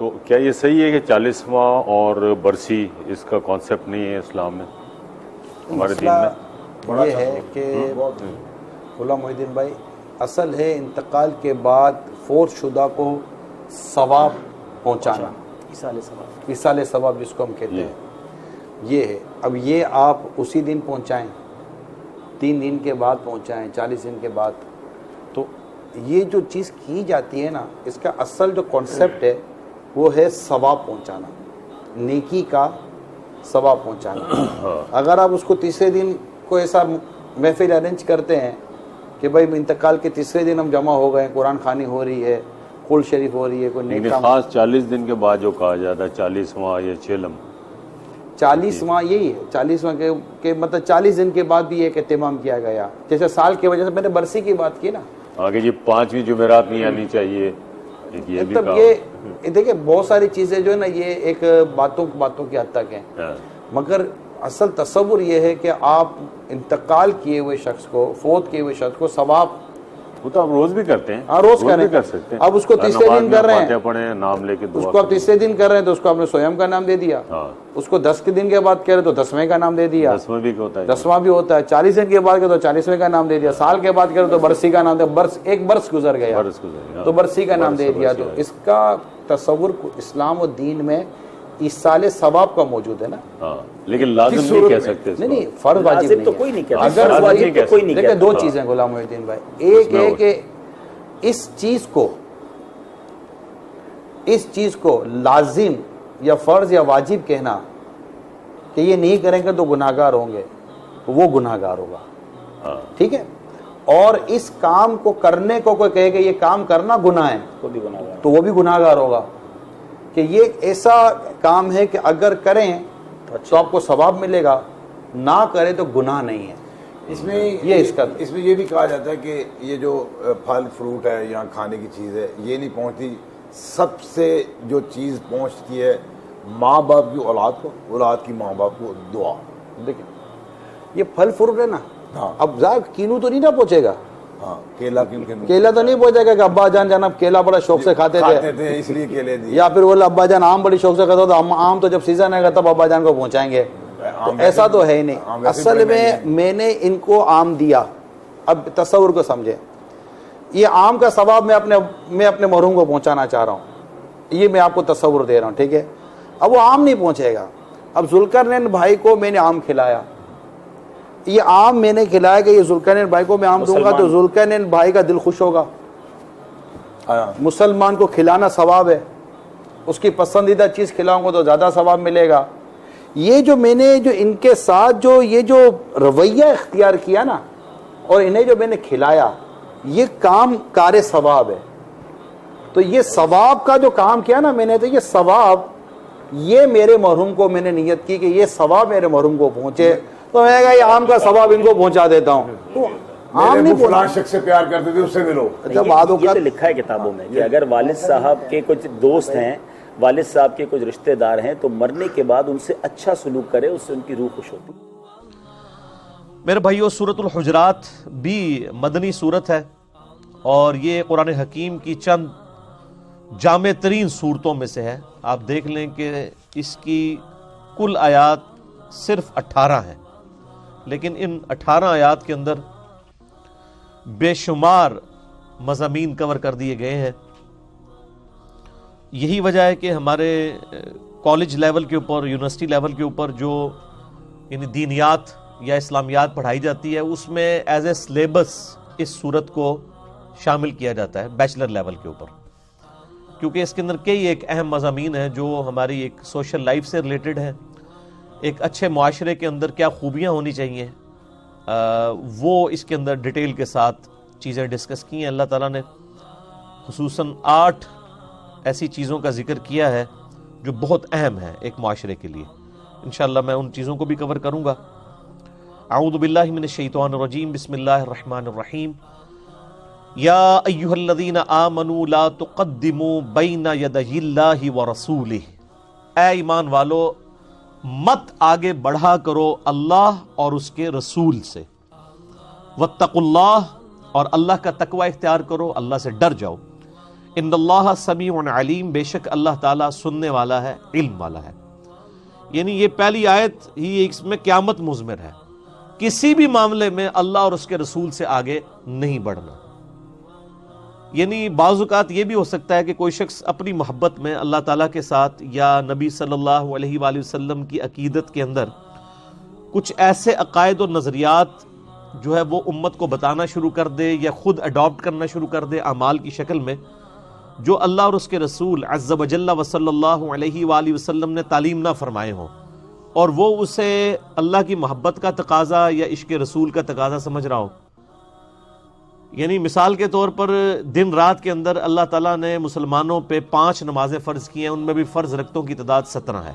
تو کیا یہ صحیح ہے کہ 40واں اور برسی اس کا کانسیپٹ نہیں ہے اسلام میں، ہمارے دین میں؟ یہ ہے کہ غلام محی الدین بھائی، اصل ہے انتقال کے بعد فوت شدہ کو ثواب پہنچانا، ایصال ثواب جس کو ہم کہتے ہیں، یہ ہے۔ اب یہ آپ اسی دن پہنچائیں، 3 دن کے بعد پہنچائیں، 40 دن کے بعد، تو یہ جو چیز کی جاتی ہے نا، اس کا اصل جو کانسیپٹ ہے وہ ہے ثواب پہنچانا، نیکی کا ثواب پہنچانا۔ اگر آپ اس کو تیسرے دن کو ایسا محفل ارینج کرتے ہیں کہ بھائی انتقال کے تیسرے دن ہم جمع ہو گئے، قرآن خوانی ہو رہی ہے، قرآن شریف ہو رہی ہے، کوئی نیک کام، خاص 40 دن کے بعد جو کہا جاتا ہے 40واں یا چہلم، 40واں یہی ہے، 40واں کے مطلب 40 دن کے بعد بھی ایک اہتمام کیا گیا، جیسے سال کی وجہ سے میں نے برسی کی بات کی نا، آگے جی 5ویں جمعرات نہیں آنی چاہیے، یہ بھی مطلب یہ دیکھیں بہت ساری چیزیں جو ہے نا یہ ایک باتوں کی حد تک ہیں، مگر اصل تصور یہ ہے کہ آپ انتقال کیے ہوئے شخص کو، فوت کیے ہوئے شخص کو ثواب، وہ تو آپ روز بھی کرتے ہیں، ہاں روز کریں، کر سکتے ہیں، اب اس کو تیسرے دن کر رہے ہیں، پڑھیں نام لے کے اس کو آپ تیسرے دن کر رہے ہیں تو اس کو آپ نے سویم کا نام دے دیا، اس کو 10 کے دن کے بعد کہہ رہے تو 10ویں کا نام دے دیا، 10واں بھی ہوتا ہے، 10واں بھی ہوتا ہے، 40 دن کے بعد کہے تو 40ویں کا نام دے دیا، سال کے بعد کہے تو برسی کا نام دیا، ایک برس گزر گیا تو برسی کا نام دے دیا، تو اس کا تصور اسلام و دین میں ایصال ثواب کا موجود ہے نا، لیکن لازم نہیں کہہ سکتے، نہیں فرض واجب تو کوئی نہیں کہتا، اگر واجب تو کوئی نہیں کہتا۔ دیکھیں دو چیزیں غلام محی الدین بھائی، ایک ہے کہ اس چیز کو لازم یا فرض یا واجب کہنا کہ یہ نہیں کریں گے تو گناہگار ہوں گے، وہ گناہگار ہوگا، ٹھیک ہے، اور اس کام کو کرنے کو کوئی کہے کہ یہ کام کرنا گناہ ہے تو وہ بھی گناہگار ہوگا، کہ یہ ایسا کام ہے کہ اگر کریں تو آپ کو ثواب ملے گا، نہ کریں تو گناہ نہیں ہے۔ اس میں یہ بھی کہا جاتا ہے کہ یہ جو پھل فروٹ ہے یا کھانے کی چیز ہے یہ نہیں پہنچتی، سب سے جو چیز پہنچتی ہے ماں باپ کی اولاد کو، اولاد کی ماں باپ کو دعا۔ دیکھیں یہ پھل فروٹ ہے نا، اب ظاہر کینو تو نہیں نہ پہنچے گا، کیلا تو نہیں پہنچے گا کہ ابا جان جناب کیلا بڑا شوق سے کھاتے تھے اس لیے کیلے دی، یا پھر بولے ابا جان آم بڑی شوق سے کھاتے تو آم تو جب سیزن آئے گا تب ابا جان کو پہنچائیں گے، ایسا تو ہے ہی نہیں۔ اصل میں نے ان کو آم دیا، اب تصور کو سمجھے، یہ آم کا ثواب میں اپنے محروم کو پہنچانا چاہ رہا ہوں، یہ میں آپ کو تصور دے رہا ہوں، ٹھیک ہے، اب وہ آم نہیں پہنچے گا، اب ذوالقرنین بھائی کو میں نے آم کھلایا، یہ آم میں نے کھلایا کہ یہ ذوالقرنین بھائی کو میں آم دوں گا تو ذوالقرنین بھائی کا دل خوش ہوگا، مسلمان کو کھلانا ثواب ہے، اس کی پسندیدہ چیز کھلاؤں گا تو زیادہ ثواب ملے گا۔ یہ جو میں نے جو ان کے ساتھ جو یہ جو رویہ اختیار کیا نا اور انہیں جو میں نے کھلایا، یہ کام کار ثواب ہے، تو یہ ثواب کا جو کام کیا نا میں نے، تو یہ ثواب یہ میرے محروم کو میں نے نیت کی کہ یہ ثواب میرے محروم کو پہنچے، تو میں کہا یہ عام کا ثواب ان کو پہنچا دیتا ہوں، تو عام نہیں فلاں شخص سے پیار کرتے تھے اس سے ملو۔ یہ تو لکھا ہے کتابوں میں کہ اگر والد صاحب کے کچھ دوست ہیں، والد صاحب کے کچھ رشتہ دار ہیں تو مرنے کے بعد ان سے اچھا سلوک کرے، اس سے ان کی روح خوش ہوتی۔ میرے بھائیو، سورۃ الحجرات بھی مدنی سورت ہے اور یہ قرآن حکیم کی چند جامع ترین صورتوں میں سے ہے۔ آپ دیکھ لیں کہ اس کی کل آیات صرف 18 ہیں، لیکن ان 18 آیات کے اندر بے شمار مضامین کور کر دیے گئے ہیں۔ یہی وجہ ہے کہ ہمارے کالج لیول کے اوپر، یونیورسٹی لیول کے اوپر جو یعنی دینیات یا اسلامیات پڑھائی جاتی ہے اس میں ایز اے سلیبس اس صورت کو شامل کیا جاتا ہے بیچلر لیول کے اوپر، کیونکہ اس کے اندر کئی ایک اہم مضامین ہیں جو ہماری ایک سوشل لائف سے ریلیٹڈ ہیں، ایک اچھے معاشرے کے اندر کیا خوبیاں ہونی چاہیے، وہ اس کے اندر ڈیٹیل کے ساتھ چیزیں ڈسکس کی ہیں۔ اللہ تعالیٰ نے خصوصاً 8 ایسی چیزوں کا ذکر کیا ہے جو بہت اہم ہے ایک معاشرے کے لیے۔ انشاءاللہ میں ان چیزوں کو بھی کور کروں گا۔ اعوذ باللہ من الشیطان الرجیم، بسم اللہ الرحمن الرحیم۔ یا ایہا الذین آمنوا لا تقدموا بین یدی اللہ ورسولہ، اے ایمان والو مت آگے بڑھا کرو اللہ اور اس کے رسول سے، واتقوا اللہ، اور اللہ کا تقوی اختیار کرو، اللہ سے ڈر جاؤ، ان اللہ سمیع علیم، بے شک اللہ تعالیٰ سننے والا ہے، علم والا ہے. یعنی یہ پہلی آیت ہی اس میں قیامت مضمر ہے. کسی بھی معاملے میں اللہ اور اس کے رسول سے آگے نہیں بڑھنا. یعنی بعض اوقات یہ بھی ہو سکتا ہے کہ کوئی شخص اپنی محبت میں اللہ تعالیٰ کے ساتھ یا نبی صلی اللہ علیہ وآلہ وسلم کی عقیدت کے اندر کچھ ایسے عقائد و نظریات جو ہے وہ امت کو بتانا شروع کر دے یا خود اڈاپٹ کرنا شروع کر دے اعمال کی شکل میں، جو اللہ اور اس کے رسول عز و جل و صلی اللہ علیہ وآلہ وسلم نے تعلیم نہ فرمائے ہوں، اور وہ اسے اللہ کی محبت کا تقاضا یا عشق رسول کا تقاضا سمجھ رہا ہو. یعنی مثال کے طور پر دن رات کے اندر اللہ تعالیٰ نے مسلمانوں پہ 5 نمازیں فرض کی ہیں، ان میں بھی فرض رکعتوں کی تعداد 17 ہے،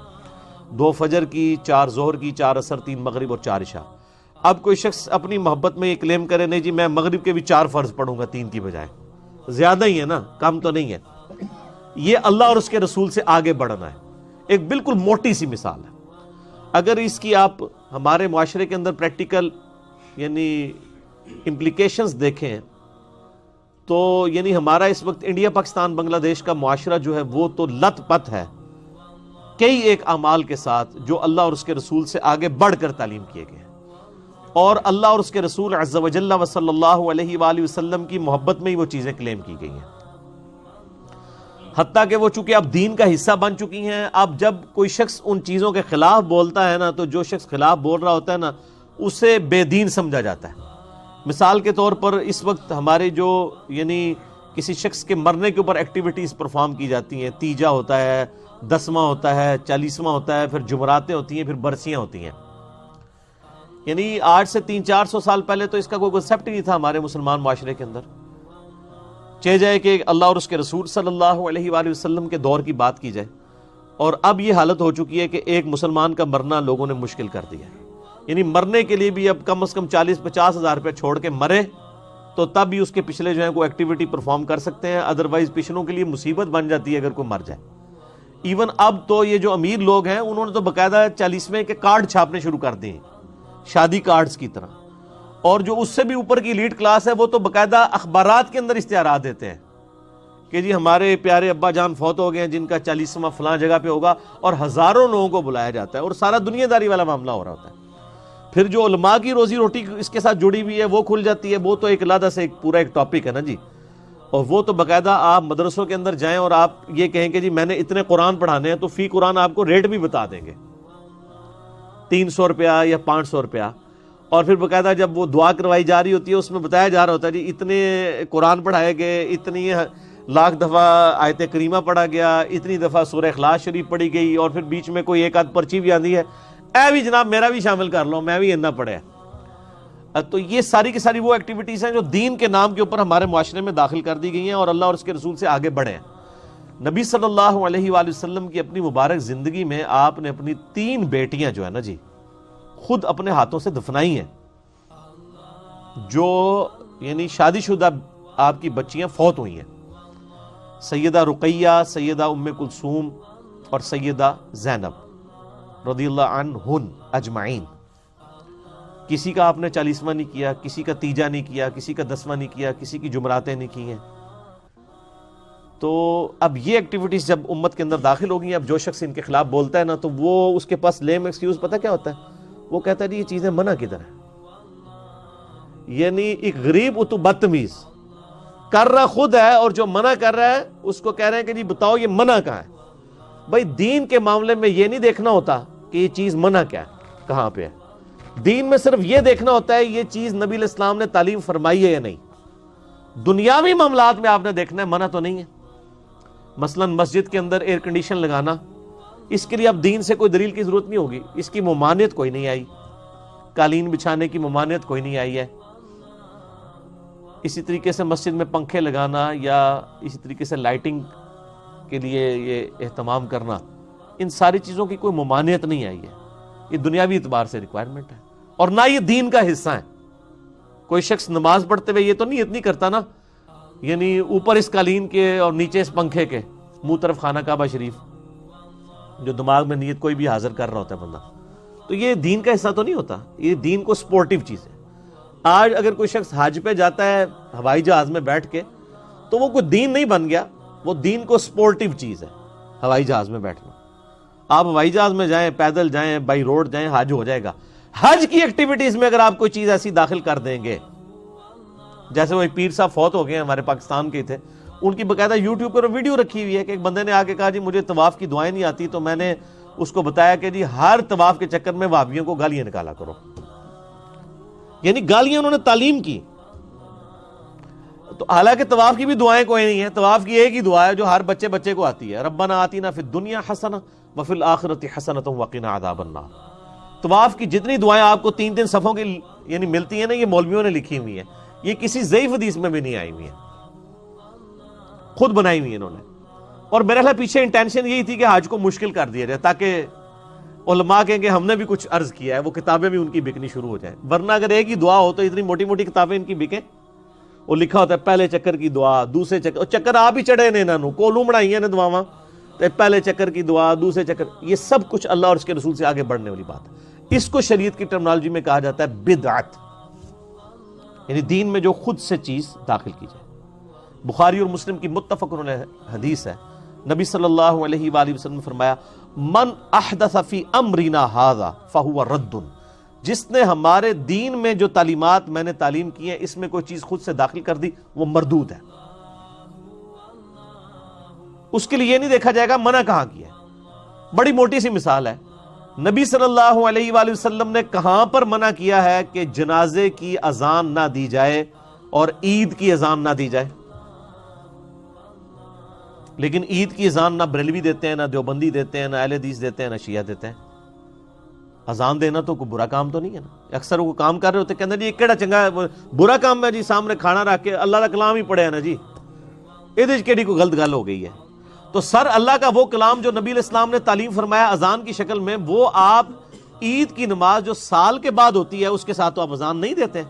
2 فجر کی، 4 ظہر کی، 4 عصر، 3 مغرب اور 4 عشاء. اب کوئی شخص اپنی محبت میں یہ کلیم کرے نہیں جی میں مغرب کے بھی 4 فرض پڑھوں گا 3 کی بجائے، زیادہ ہی ہے نا، کم تو نہیں ہے. یہ اللہ اور اس کے رسول سے آگے بڑھنا ہے. ایک بالکل موٹی سی مثال ہے. اگر اس کی آپ ہمارے معاشرے کے اندر پریکٹیکل یعنی امپلیکیشنز دیکھیں تو یعنی ہمارا اس وقت انڈیا پاکستان بنگلہ دیش کا معاشرہ جو ہے وہ تو لت پت ہے کئی ایک اعمال کے ساتھ جو اللہ اور اس کے رسول سے آگے بڑھ کر تعلیم کیے گئے ہیں، اور اللہ اور اس کے رسول عز و جل و صلی اللہ علیہ وآلہ وسلم کی محبت میں ہی وہ چیزیں کلیم کی گئی ہیں. حتیٰ کہ وہ چونکہ اب دین کا حصہ بن چکی ہیں. اب جب کوئی شخص ان چیزوں کے خلاف بولتا ہے نا تو جو شخص خلاف بول رہا ہوتا ہے نا اسے بے دین سمجھا جاتا ہے. مثال کے طور پر اس وقت ہمارے جو یعنی کسی شخص کے مرنے کے اوپر ایکٹیویٹیز پرفارم کی جاتی ہیں، تیجا ہوتا ہے، 10واں ہوتا ہے، 40واں ہوتا ہے، پھر جمعراتیں ہوتی ہیں، پھر برسیاں ہوتی ہیں. یعنی آج سے 300-400 سال پہلے تو اس کا کوئی کنسیپٹ ہی نہیں تھا ہمارے مسلمان معاشرے کے اندر. چاہ جائے کہ اللہ اور اس کے رسول صلی اللہ علیہ وآلہ وسلم کے دور کی بات کی جائے، اور اب یہ حالت ہو چکی ہے کہ ایک مسلمان کا مرنا لوگوں نے مشکل کر دیا ہے. یعنی مرنے کے لیے بھی اب کم از کم 40-50 ہزار روپے چھوڑ کے مرے تو تب بھی اس کے پچھلے جو ہیں کوئی ایکٹیویٹی پرفارم کر سکتے ہیں، ادروائز پچھلوں کے لیے مصیبت بن جاتی ہے اگر کوئی مر جائے. ایون اب تو یہ جو امیر لوگ ہیں انہوں نے تو باقاعدہ 40ویں کے کارڈ چھاپنے شروع کر دیے شادی کارڈز کی طرح، اور جو اس سے بھی اوپر کی لیڈ کلاس ہے وہ تو باقاعدہ اخبارات کے اندر اشتہارات دیتے ہیں کہ جی ہمارے پیارے ابا جان فوت ہو گئے ہیں جن کا 40واں فلاں جگہ پہ ہوگا، اور ہزاروں لوگوں کو بلایا جاتا ہے اور سارا دنیا داری والا معاملہ ہو رہا ہوتا ہے. پھر جو علماء کی روزی روٹی اس کے ساتھ جڑی ہوئی ہے وہ کھل جاتی ہے، وہ تو ایک علیحدہ سے پورا ایک ٹاپک ہے نا جی. اور وہ تو باقاعدہ آپ مدرسوں کے اندر جائیں اور آپ یہ کہیں کہ جی میں نے اتنے قرآن پڑھانے ہیں تو فی قرآن آپ کو ریٹ بھی بتا دیں گے، 300 روپیہ یا 500 روپیہ. اور پھر باقاعدہ جب وہ دعا کروائی جا رہی ہوتی ہے اس میں بتایا جا رہا ہوتا ہے جی اتنے قرآن پڑھائے گئے، اتنی لاکھ دفعہ آیت کریمہ پڑھا گیا، اتنی دفعہ سورہ اخلاص شریف پڑھی گئی، اور پھر بیچ میں کوئی ایک آدھ پرچی بھی آتی ہے اے بھی جناب میرا بھی شامل کر لو، میں بھی اتنا پڑھے. تو یہ ساری کی ساری وہ ایکٹیویٹیز ہیں جو دین کے نام کے اوپر ہمارے معاشرے میں داخل کر دی گئی ہیں اور اللہ اور اس کے رسول سے آگے بڑھے ہیں. نبی صلی اللہ علیہ وآلہ وسلم کی اپنی مبارک زندگی میں آپ نے اپنی 3 بیٹیاں جو ہے نا جی خود اپنے ہاتھوں سے دفنائی ہیں، جو یعنی شادی شدہ آپ کی بچیاں فوت ہوئی ہیں. سیدہ رقیہ، سیدہ ام کلثوم اور سیدہ زینب رضی اللہ عنہن اجمعین. کسی کا آپ نے 40واں نہیں کیا، کسی کا تیجا نہیں کیا، کسی کا 10واں نہیں کیا، کسی کی جمعراتیں نہیں کی ہیں. تو اب یہ ایکٹیویٹیز جب امت کے اندر داخل ہو گئی ہیں، اب جو شخص ان کے خلاف بولتا ہے نا تو وہ اس کے پاس لیم ایکسکیوز پتہ کیا ہوتا ہے؟ وہ کہتا ہے جی یہ چیزیں منع کدھر ہیں. یعنی ایک غریب اتو بدتمیز کر رہا خود ہے اور جو منع کر رہا ہے اس کو کہہ رہے ہیں کہ جی بتاؤ یہ منع کہاں ہے. بھائی دین کے معاملے میں یہ نہیں دیکھنا ہوتا کہ یہ چیز منع کیا ہے، کہاں پہ ہے. دین میں صرف یہ دیکھنا ہوتا ہے یہ چیز نبی علیہ السلام نے تعلیم فرمائی ہے یا نہیں. دنیاوی معاملات میں آپ نے دیکھنا ہے منع تو نہیں ہے. مثلا مسجد کے اندر ایئر کنڈیشن لگانا، اس کے لیے اب دین سے کوئی دلیل کی ضرورت نہیں ہوگی، اس کی ممانعت کوئی نہیں آئی. قالین بچھانے کی ممانعت کوئی نہیں آئی ہے. اسی طریقے سے مسجد میں پنکھے لگانا یا اسی طریقے سے لائٹنگ کے لیے یہ اہتمام کرنا، ان ساری چیزوں کی کوئی ممانعت نہیں آئی ہے. یہ دنیاوی اعتبار سے ریکوائرمنٹ ہے اور نہ یہ دین کا حصہ ہے. کوئی شخص نماز پڑھتے ہوئے یہ تو نیت نہیں کرتا نا یعنی اوپر اس قالین کے اور نیچے اس پنکھے کے، منہ طرف خانہ کعبہ شریف، جو دماغ میں نیت کوئی بھی حاضر کر رہا ہوتا ہے بندہ، تو یہ دین کا حصہ تو نہیں ہوتا. یہ دین کو سپورٹیو چیز ہے. آج اگر کوئی شخص حج پہ جاتا ہے ہوائی جہاز میں بیٹھ کے تو وہ کوئی دین نہیں بن گیا، وہ دین کو سپورٹیو چیز ہے. ہوائی جہاز میں بیٹھنا, آپ ہوائی جہاز میں جائیں, پیدل جائیں, بائی روڈ جائیں, حج ہو جائے گا. حج کی ایکٹیویٹیز میں اگر آپ کوئی چیز ایسی داخل کر دیں گے, جیسے وہ ایک پیر صاحب فوت ہو گئے ہیں ہمارے پاکستان کے تھے, ان کی باقاعدہ یوٹیوب پر ویڈیو رکھی ہوئی ہے کہ ایک بندے نے آ کے کہا جی مجھے طواف کی دعائیں نہیں آتی, تو میں نے اس کو بتایا کہ جی ہر طواف کے چکر میں وہابیوں کو گالیاں نکالا کرو. یعنی گالیاں انہوں نے تعلیم کی. تو حالانکہ طواف کی بھی دعائیں کوئی نہیں ہیں, طواف کی ایک ہی دعا ہے جو ہر بچے کو آتی ہے, ربنا آتینا فی الدنیا حسنہ وفی الآخرۃ حسنۃ وقنا عذاب النار. طواف کی جتنی دعائیں آپ کو 3 صفحوں کی یعنی ملتی ہیں نا, یہ مولویوں نے لکھی ہوئی ہیں, یہ کسی ضعیف حدیث میں بھی نہیں آئی ہوئی ہیں, خود بنائی ہوئی ہیں انہوں نے. اور میرے خیال پیچھے انٹینشن یہی تھی کہ حج کو مشکل کر دیا جائے تاکہ علماء کہیں کہ ہم نے بھی کچھ عرض کیا ہے, وہ کتابیں بھی ان کی بکنی شروع ہو جائیں. ورنہ اگر ایک ہی دعا ہو تو اتنی موٹی موٹی کتابیں ان کی بکیں. وہ لکھا ہوتا ہے پہلے چکر کی دعا, دوسرے چکر, اور چکر آپ ہی چڑھے نے انہوں کولوں بڑھائی نے دعاواں, تو پہلے چکر کی دعا, دوسرے چکر, یہ سب کچھ اللہ اور اس کے رسول سے آگے بڑھنے والی بات ہے. اس کو شریعت کی ٹرمنالوجی میں کہا جاتا ہے بدعت, یعنی دین میں جو خود سے چیز داخل کی جائے. بخاری اور مسلم کی متفق علیہ حدیث ہے, نبی صلی اللہ علیہ وآلہ وسلم نے فرمایا من احدث فی امرنا ھذا فہو رد, جس نے ہمارے دین میں جو تعلیمات میں نے تعلیم کی ہیں اس میں کوئی چیز خود سے داخل کر دی وہ مردود ہے. اس کے لیے یہ نہیں دیکھا جائے گا منع کہاں کیا ہے. بڑی موٹی سی مثال ہے, نبی صلی اللہ علیہ وآلہ وسلم نے کہاں پر منع کیا ہے کہ جنازے کی اذان نہ دی جائے اور عید کی اذان نہ دی جائے. لیکن عید کی اذان نہ بریلوی دیتے ہیں, نہ دیوبندی دیتے ہیں, نہ اہل حدیث دیتے ہیں, نہ شیعہ دیتے ہیں. اذان دینا تو کوئی برا کام تو نہیں ہے نا. اکثر وہ کام کر رہے ہوتے کہتے ہیں جی یہ کیڑا چنگا ہے, برا کام ہے جی سامنے کھانا رکھ کے اللہ کا کلام ہی پڑھے ہے نا جی, یہ کیڑی کوئی غلط گل ہو گئی ہے. تو سر اللہ کا وہ کلام جو نبی علیہ السلام نے تعلیم فرمایا اذان کی شکل میں, وہ آپ عید کی نماز جو سال کے بعد ہوتی ہے اس کے ساتھ تو آپ اذان نہیں دیتے.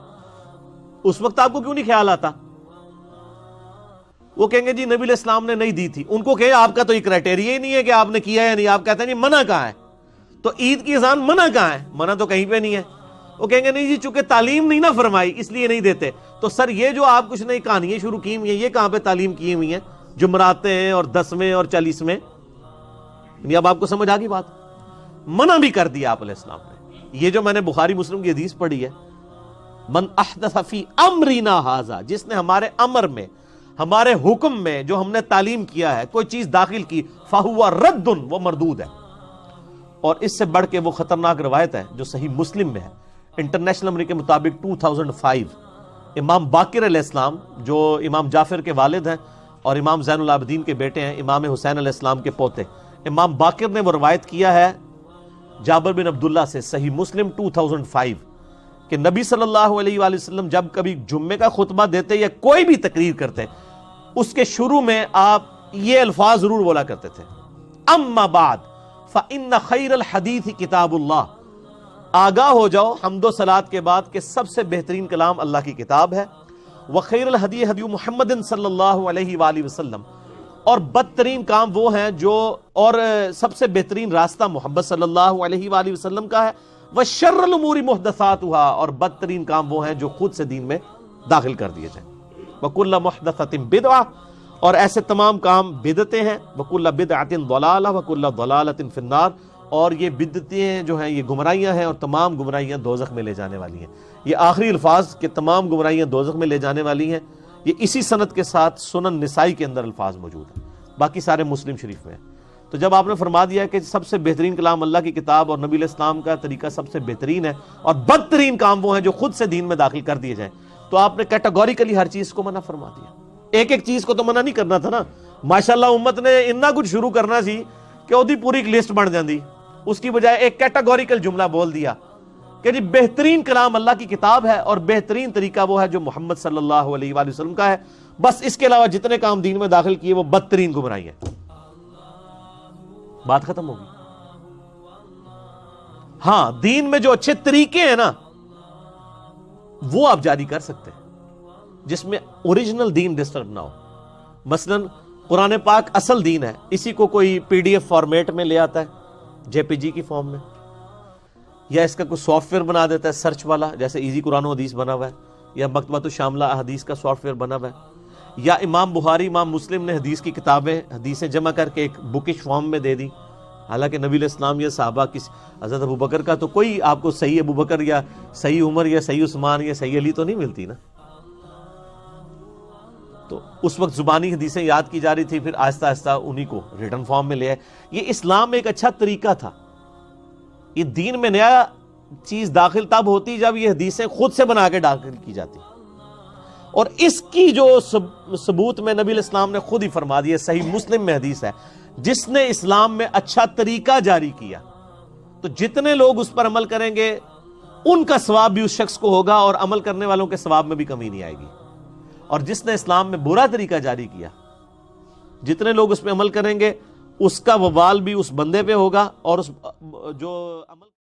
اس وقت آپ کو کیوں نہیں خیال آتا؟ وہ کہیں گے جی نبی علیہ السلام نے نہیں دی تھی. ان کو کہیں آپ کا تو یہ کرائٹیریا ہی نہیں ہے کہ آپ نے کیا ہے یا نہیں. آپ کہتے ہیں جی منع کہاں ہے, تو عید کی اذان منع کہاں ہے؟ منع تو کہیں پہ نہیں ہے. وہ کہیں گے نہیں جی چونکہ تعلیم نہیں نہ فرمائی اس لیے نہیں دیتے. تو سر یہ جو آپ کچھ نئی کہانیاں شروع کی ہوئی ہیں یہ کہاں پہ تعلیم کی ہوئی ہیں؟ جمعراتیں اور 10ویں اور 40ویں. اب آپ کو سمجھ آ گئی بات. منع بھی کر دیا آپ علیہ السلام نے. یہ جو میں نے بخاری مسلم کی حدیث پڑھی ہے, من احدث فی امرنا ھذا, جس نے ہمارے امر میں ہمارے حکم میں جو ہم نے تعلیم کیا ہے کوئی چیز داخل کی, فہو رد, وہ مردود ہے. اور اس سے بڑھ کے وہ خطرناک روایت ہے جو صحیح مسلم میں ہے, انٹرنیشنل نمبر کے مطابق 2005, امام باقر علیہ السلام جو امام جعفر کے والد ہیں اور امام زین العابدین کے بیٹے ہیں, امام حسین علیہ السلام کے پوتے, امام باقر نے وہ روایت کیا ہے جابر بن عبداللہ سے, صحیح مسلم 2005, کہ نبی صلی اللہ علیہ وآلہ وسلم جب کبھی جمعے کا خطبہ دیتے یا کوئی بھی تقریر کرتے اس کے شروع میں آپ یہ الفاظ ضرور بولا کرتے تھے, اما بعد فإن خیر الحدیث کتاب اللہ, آگاہ ہو جاؤ حمد و صلات کے بعد کہ سب سے بہترین کلام اللہ کی کتاب ہے, وخیر الہدی ہدی محمد صلی اللہ علیہ وآلہ وسلم, اور بدترین کام وہ ہیں جو, اور سب سے بہترین راستہ محمد صلی اللہ علیہ وآلہ وسلم کا ہے, وشر الامور محدثاتھا, اور بدترین کام وہ ہیں جو خود سے دین میں داخل کر دیے جائیں, وکل محدثۃ بدعہ, اور ایسے تمام کام بدعتیں ہیں, وکل بدعۃ ضلالہ وکل ضلالۃ فی النار, اور یہ بدعتیں جو ہیں یہ گمراہیاں ہیں اور تمام گمراہیاں دوزخ میں لے جانے والی ہیں. یہ آخری الفاظ کہ تمام گمراہیاں دوزخ میں لے جانے والی ہیں, یہ اسی سند کے ساتھ سنن نسائی کے اندر الفاظ موجود ہیں, باقی سارے مسلم شریف میں ہیں. تو جب آپ نے فرما دیا کہ سب سے بہترین کلام اللہ کی کتاب اور نبی علیہ السلام کا طریقہ سب سے بہترین ہے اور بدترین کام وہ ہیں جو خود سے دین میں داخل کر دیے جائیں, تو آپ نے کیٹیگوریکلی ہر چیز کو منع فرما دیا. ایک ایک چیز کو تو منع نہیں کرنا تھا نا. ماشاءاللہ امت نے اتنا کچھ شروع کرنا سی کہ وہ پوری ایک لسٹ بن جاندی, اس کی بجائے ایک کیٹیگوریکل جملہ بول دیا کہ جی بہترین کلام اللہ کی کتاب ہے اور بہترین طریقہ وہ ہے جو محمد صلی اللہ علیہ وآلہ وسلم کا ہے, بس اس کے علاوہ جتنے کام دین میں داخل کیے وہ بدترین گمراہی ہے. بات ختم ہوگی. ہاں دین میں جو اچھے طریقے ہیں نا وہ آپ جاری کر سکتے ہیں جس میں اوریجنل دین ڈسٹرب نہ ہو. مثلا قرآن پاک اصل دین ہے, اسی کو کوئی PDF فارمیٹ میں لے آتا ہے JPG کی فارم میں, یا اس کا کوئی سافٹ ویئر بنا دیتا ہے سرچ والا, جیسے ایزی قرآن و حدیث بنا ہوا ہے, یا مکتبۃ الشاملہ احادیث کا سافٹ ویئر بنا ہوا ہے, یا امام بخاری امام مسلم نے حدیث کی کتابیں حدیثیں جمع کر کے ایک بکش فارم میں دے دی، حالانکہ نبی علیہ السلام یا صحابہ حضرت ابو بکر کا تو کوئی آپ کو صحیح ابو بکر یا صحیح عمر یا صحیح عثمان یا صحیح علی تو نہیں ملتی نا. تو اس وقت زبانی حدیثیں یاد کی جا رہی تھی، پھر آہستہ آہستہ انہی کو ریٹن فارم میں لے آئے. یہ اسلام میں ایک اچھا طریقہ تھا. یہ دین میں نیا چیز داخل تب ہوتی جب یہ حدیثیں خود سے بنا کے داخل کی جاتی، اور اس کی جو ثبوت میں نبی علیہ السلام نے خود ہی فرما دیا. صحیح مسلم میں حدیث ہے، جس نے اسلام میں اچھا طریقہ جاری کیا تو جتنے لوگ اس پر عمل کریں گے ان کا ثواب بھی اس شخص کو ہوگا، اور عمل کرنے والوں کے ثواب میں بھی کمی نہیں آئے گی. اور جس نے اسلام میں برا طریقہ جاری کیا، جتنے لوگ اس پہ عمل کریں گے اس کا وبال بھی اس بندے پہ ہوگا، اور اس جو عمل